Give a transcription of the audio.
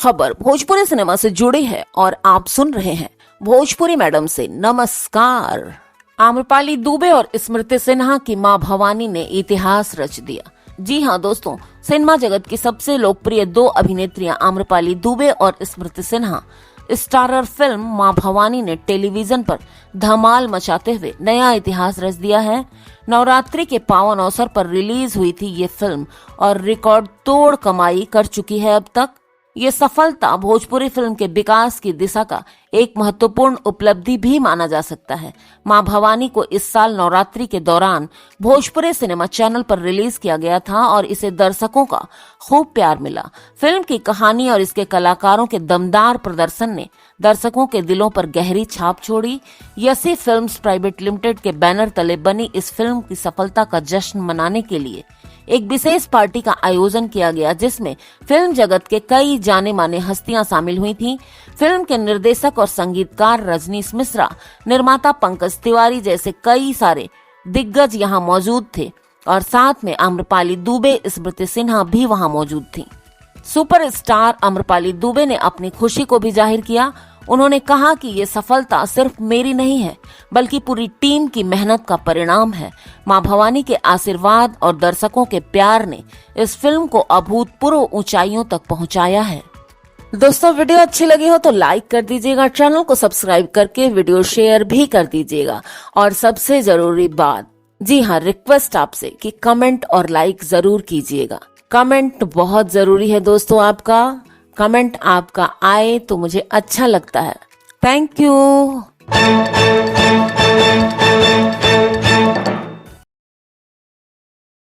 खबर भोजपुरी सिनेमा से जुड़ी है और आप सुन रहे हैं भोजपुरी मैडम से नमस्कार। आम्रपाली दुबे और स्मृति सिन्हा की मां भवानी ने इतिहास रच दिया। जी हाँ दोस्तों, सिनेमा जगत की सबसे लोकप्रिय दो अभिनेत्रियां आम्रपाली दुबे और स्मृति सिन्हा स्टारर फिल्म मां भवानी ने टेलीविजन पर धमाल मचाते हुए नया इतिहास रच दिया है। नवरात्रि के पावन अवसर पर रिलीज हुई थी ये फिल्म और रिकॉर्ड तोड़ कमाई कर चुकी है। अब तक ये सफलता भोजपुरी फिल्म के विकास की दिशा का एक महत्वपूर्ण उपलब्धि भी माना जा सकता है। मां भवानी को इस साल नवरात्रि के दौरान भोजपुरी सिनेमा चैनल पर रिलीज किया गया था और इसे दर्शकों का खूब प्यार मिला। फिल्म की कहानी और इसके कलाकारों के दमदार प्रदर्शन ने दर्शकों के दिलों पर गहरी छाप छोड़ी। यसी फिल्म्स प्राइवेट लिमिटेड के बैनर तले बनी इस फिल्म की सफलता का जश्न मनाने के लिए एक विशेष पार्टी का आयोजन किया गया, जिसमें फिल्म जगत के कई जाने माने हस्तियां शामिल हुई थीं। फिल्म के निर्देशक और संगीतकार रजनीश मिश्रा, निर्माता पंकज तिवारी जैसे कई सारे दिग्गज यहां मौजूद थे और साथ में आम्रपाली दुबे, स्मृति सिन्हा भी वहां मौजूद थीं। सुपरस्टार आम्रपाली दुबे ने अपनी खुशी को भी जाहिर किया। उन्होंने कहा कि ये सफलता सिर्फ मेरी नहीं है, बल्कि पूरी टीम की मेहनत का परिणाम है। मां भवानी के आशीर्वाद और दर्शकों के प्यार ने इस फिल्म को अभूतपूर्व ऊंचाइयों तक पहुंचाया है। दोस्तों, वीडियो अच्छी लगी हो तो लाइक कर दीजिएगा, चैनल को सब्सक्राइब करके वीडियो शेयर भी कर दीजिएगा और सबसे जरूरी बात, जी हाँ, रिक्वेस्ट आपसे कि कमेंट और लाइक जरूर कीजिएगा। कमेंट बहुत जरूरी है दोस्तों, आपका कमेंट आपका आए तो मुझे अच्छा लगता है। Thank you.